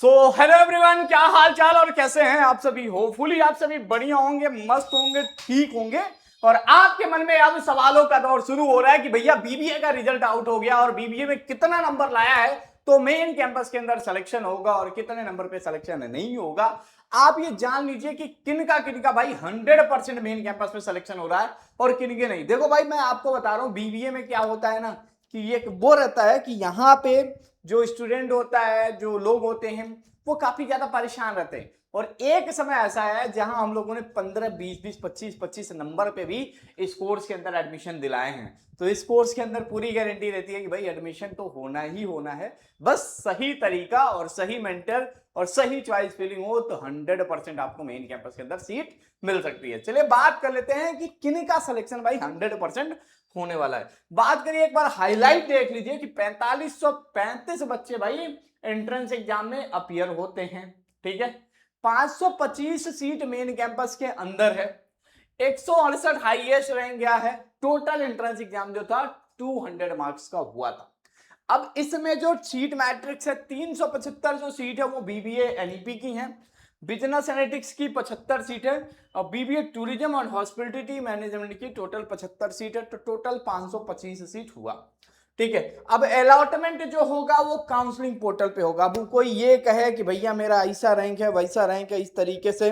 Hello everyone, क्या हाल चाल और कैसे हैं आप सभी। होपफुली आप सभी बढ़िया होंगे, मस्त होंगे, ठीक होंगे। और आपके मन में अब सवालों का दौर शुरू हो रहा है कि भैया बीबीए का रिजल्ट आउट हो गया और बीबीए में कितना नंबर लाया है तो मेन कैंपस के अंदर सिलेक्शन होगा और कितने नंबर पे सिलेक्शन नहीं होगा। आप ये जान लीजिए कि किनका भाई 100% मेन कैंपस में सिलेक्शन हो रहा है और किनके नहीं। देखो भाई, मैं आपको बता रहा हूं बीबीए में क्या होता है ना कि ये वो रहता है कि यहाँ पे जो स्टूडेंट होता है, जो लोग होते हैं, वो काफी ज्यादा परेशान रहते हैं। और एक समय ऐसा है जहां हम लोगों ने 15 20 20 25 25 नंबर पे भी इस कोर्स के अंदर एडमिशन दिलाए हैं। तो इस कोर्स के अंदर पूरी गारंटी रहती है कि भाई एडमिशन तो होना ही होना है, बस सही तरीका और सही मेंटर और सही चॉइस फिलिंग हो तो 100% आपको मेन कैंपस के अंदर सीट मिल सकती है। चलिए बात कर लेते हैं कि किन का सिलेक्शन भाई 100% होने वाला है। बात करिए, एक बार हाईलाइट देख लीजिए कि 4535 बच्चे भाई एंट्रेंस एग्जाम में अपीयर होते हैं। ठीक है, 525 सीट मेन कैंपस के अंदर है, 168 हाईएस्ट रैंक गया है। टोटल एंट्रेंस एग्जाम जो था 200 मार्क्स का हुआ था। अब इसमें जो सीट मैट्रिक्स है, 375 जो सीट है वो बीबीए एनईपी की है, बिजनेस एनालिटिक्स की 75 सीट है और बीबीए टूरिज्म और हॉस्पिटलिटी मैनेजमेंट की टोटल 75 सीट है। तो टोटल 525 सीट हुआ। ठीक है, अब अलॉटमेंट जो होगा वो काउंसलिंग पोर्टल पे होगा। अब कोई ये कहे कि भैया मेरा ऐसा रैंक है वैसा रैंक है इस तरीके से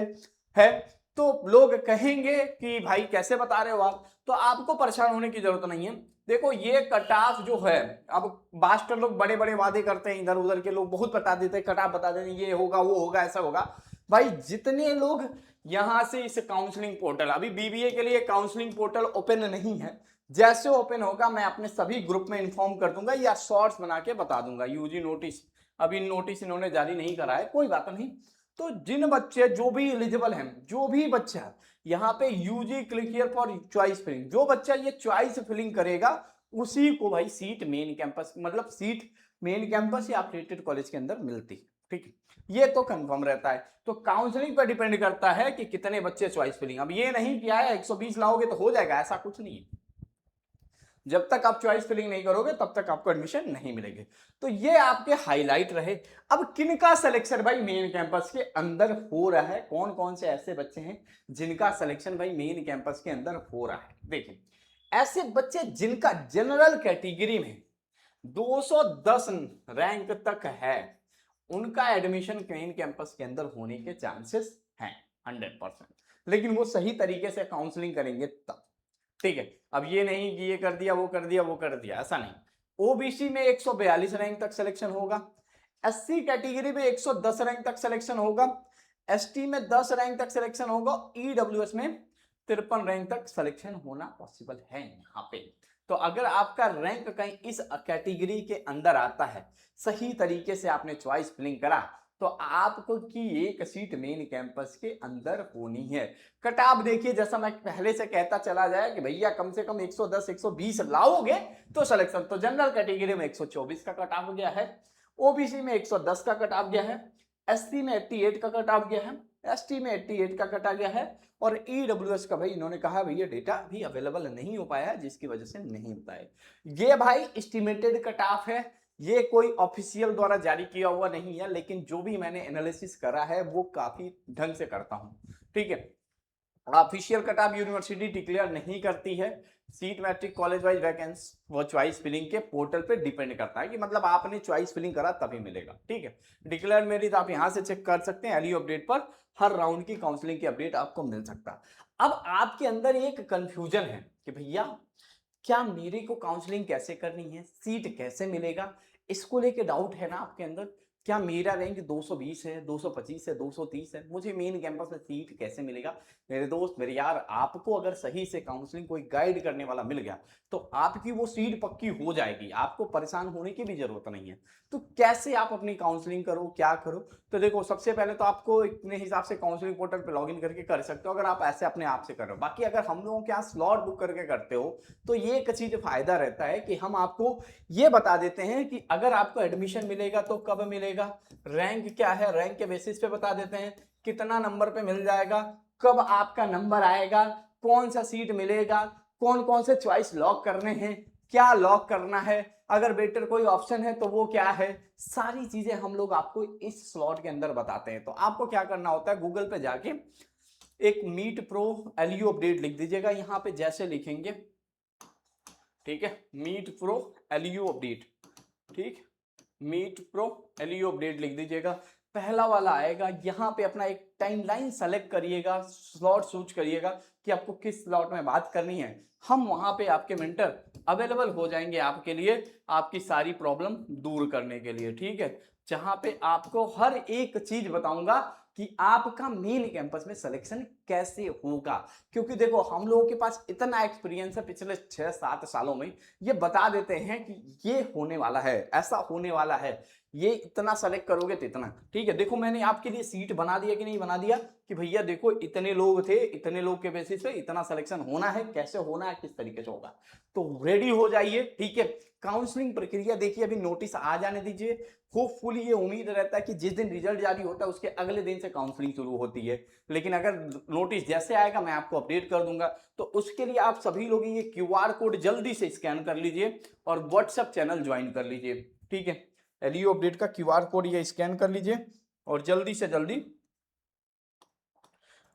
है, तो लोग कहेंगे कि भाई कैसे बता रहे हो आप। तो आपको परेशान होने की जरूरत नहीं है। देखो ये कट ऑफ जो है, अब मास्टर लोग बड़े बड़े वादे करते हैं, इधर उधर के लोग बहुत बता देते हैं, कट ऑफ बता देते हैं, ये होगा वो होगा ऐसा होगा। भाई जितने लोग यहां से इस काउंसलिंग पोर्टल, अभी बीबीए के लिए काउंसलिंग पोर्टल ओपन नहीं है, जैसे ओपन होगा मैं अपने सभी ग्रुप में इन्फॉर्म कर दूंगा या शॉर्ट्स बना के बता दूंगा। यूजी नोटिस, अभी नोटिस इन्होंने जारी नहीं करा है, कोई बात नहीं। तो जिन बच्चे जो भी एलिजिबल हैं, जो भी बच्चा यहाँ पे UG click here for choice filling, जो बच्चा ये चॉइस फिलिंग करेगा उसी को भाई सीट मेन कैंपस, मतलब सीट मेन कैंपस या अपडेटेड कॉलेज के अंदर मिलती है। ठीक है, ये तो कंफर्म रहता है। तो काउंसलिंग पर डिपेंड करता है कि कितने बच्चे चॉइस फिलिंग। अब ये नहीं किया है 120 लाओगे तो हो जाएगा, ऐसा कुछ नहीं है। जब तक आप चॉइस फिलिंग नहीं करोगे तब तक आपको एडमिशन नहीं मिलेगी। तो ये आपके हाईलाइट रहे। अब किनका सिलेक्शन भाई मेन कैंपस के अंदर हो रहा है, कौन कौन से ऐसे बच्चे हैं जिनका सिलेक्शन भाई मेन कैंपस के अंदर हो रहा है। देखिए, ऐसे बच्चे जिनका जनरल कैटेगरी में 210 रैंक तक है, उनका एडमिशन मेन कैंपस के अंदर होने के चांसेस हैं 100%। लेकिन वो सही तरीके से काउंसलिंग करेंगे तब। ठीक है, अब ये नहीं कि ये कर दिया वो कर दिया वो कर दिया, ऐसा नहीं। ओबीसी में 142 रैंक तक सिलेक्शन होगा, एससी कैटेगरी में 110 रैंक तक सिलेक्शन होगा, एसटी में 10 रैंक तक सिलेक्शन होगा, ईडब्ल्यूएस में 53 रैंक तक सिलेक्शन होना पॉसिबल है यहाँ पे। तो अगर आपका रैंक कहीं इस कैटेगरी के अंदर आता है, सही तरीके से आपने चॉइस फिलिंग करा, तो आपको की एक सीट मेन कैंपस के अंदर होनी है। कट ऑफ देखिए, जैसा मैं पहले से कहता चला जाए कि भैया कम से कम 110 120 लाओगे तो सिलेक्शन। तो जनरल कैटेगरी में 124 का कट ऑफ गया है, ओबीसी में 110 का कट ऑफ गया है, एससी में 88 का कट ऑफ गया है, एसटी में 88 का कट आ गया है, और ईडब्ल्यूएस का भाई इन्होंने कहा भैया डेटा भी अवेलेबल नहीं हो पाया है जिसकी वजह से नहीं होता है। ये भाई एस्टिमेटेड कट ऑफ है, ये कोई ऑफिशियल द्वारा जारी किया हुआ नहीं है, लेकिन जो भी मैंने एनालिसिस करा है वो काफी ढंग से करता हूं। ठीक है, official cut off university declare नहीं करती है, seat matrix college wise vacancy वो चॉइस फिलिंग के पोर्टल पे डिपेंड करता है कि मतलब आपने चॉइस फिलिंग करा तभी मिलेगा। ठीक है, डिक्लेयर मेरिट आप यहां से चेक कर सकते हैं, एलयू अपडेट पर हर राउंड की काउंसलिंग की अपडेट आपको मिल सकता है। अब आपके अंदर एक कंफ्यूजन है कि भैया क्या मेरे को काउंसलिंग कैसे करनी है, सीट कैसे मिलेगा, इसको लेके डाउट है ना आपके अंदर। क्या मेरा रैंक 220 है, 225 है, 230 है, मुझे मेन कैंपस में सीट कैसे मिलेगा। मेरे दोस्त, मेरे यार, आपको अगर सही से काउंसलिंग कोई गाइड करने वाला मिल गया तो आपकी वो सीट पक्की हो जाएगी, आपको परेशान होने की भी जरूरत नहीं है। तो कैसे आप अपनी काउंसलिंग करो, क्या करो। तो देखो, सबसे पहले तो आपको इतने हिसाब से काउंसलिंग पोर्टल पे लॉगिन करके कर सकते हो, अगर आप ऐसे अपने आप से कर रहे हो। बाकी अगर हम लोगों के यहाँ स्लॉट बुक करके करते हो तो ये एक चीज फायदा रहता है कि हम आपको ये बता देते हैं कि अगर आपको एडमिशन मिलेगा तो कब मिलेगा, रैंक क्या है, रैंक के बेसिस पे बता देते हैं, कितना नंबर पे मिल जाएगा, कब आपका नंबर आएगा, कौन सा सीट मिलेगा, कौन कौन से चॉइस लॉक करने हैं, क्या लॉक करना है, अगर बेटर कोई ऑप्शन है तो वो क्या है, सारी चीजें हम लोग आपको इस स्लॉट के अंदर बताते हैं। तो आपको क्या करना होता है, गूगल पे जाके एक मीट प्रो एलयू अपडेट लिख दीजिएगा, यहां पे जैसे लिखेंगे, ठीक है, मीट प्रो एलयू अपडेट, ठीक, मीट प्रो एलयू अपडेट लिख दीजिएगा, पहला वाला आएगा। यहाँ पे अपना एक टाइमलाइन सेलेक्ट करिएगा, स्लॉट चूज करिएगा कि आपको किस स्लॉट में बात करनी है। हम वहां पे आपके मेंटर अवेलेबल हो जाएंगे आपके लिए, आपकी सारी प्रॉब्लम दूर करने के लिए, ठीक है। जहां पे आपको हर एक चीज बताऊंगा कि आपका मेन कैंपस में सिलेक्शन कैसे होगा, क्योंकि देखो हम लोगों के पास इतना एक्सपीरियंस है पिछले 6-7 सालों में, ये बता देते हैं कि ये होने वाला है, ऐसा होने वाला है, ये इतना सेलेक्ट करोगे तो इतना, ठीक है। देखो मैंने आपके लिए सीट बना दिया कि नहीं बना दिया, कि भैया देखो इतने लोग थे, इतने लोग के बेसिस पे इतना सिलेक्शन होना है, कैसे होना है, किस तरीके से होगा, तो रेडी हो जाइए, ठीक है। काउंसलिंग प्रक्रिया देखिए, अभी नोटिस आ जाने दीजिए, होपफुली ये उम्मीद रहता है कि जिस दिन रिजल्ट जारी होता है उसके अगले दिन से काउंसलिंग शुरू होती है, लेकिन अगर नोटिस जैसे आएगा मैं आपको अपडेट कर दूंगा। तो उसके लिए आप सभी लोग ये क्यूआर कोड जल्दी से स्कैन कर लीजिए और व्हाट्सएप चैनल ज्वाइन कर लीजिए, ठीक है। एलयू अपडेट का क्यूआर कोड ये स्कैन कर लीजिए और जल्दी से जल्दी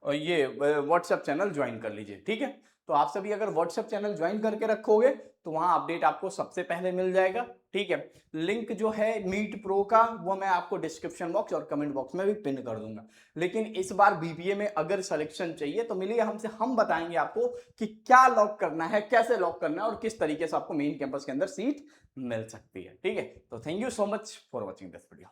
और ये व्हाट्सएप चैनल ज्वाइन कर लीजिए, ठीक है। तो आप सभी अगर व्हाट्सएप चैनल ज्वाइन करके रखोगे तो वहां अपडेट आपको सबसे पहले मिल जाएगा, ठीक है। लिंक जो है मीट प्रो का वो मैं आपको डिस्क्रिप्शन बॉक्स और कमेंट बॉक्स में भी पिन कर दूंगा। लेकिन इस बार बीबीए में अगर सिलेक्शन चाहिए तो मिलिए हमसे, हम बताएंगे आपको कि क्या लॉक करना है, कैसे लॉक करना है और किस तरीके से आपको मेन कैंपस के अंदर सीट मिल सकती है, ठीक है। तो thank you so much for watching this video.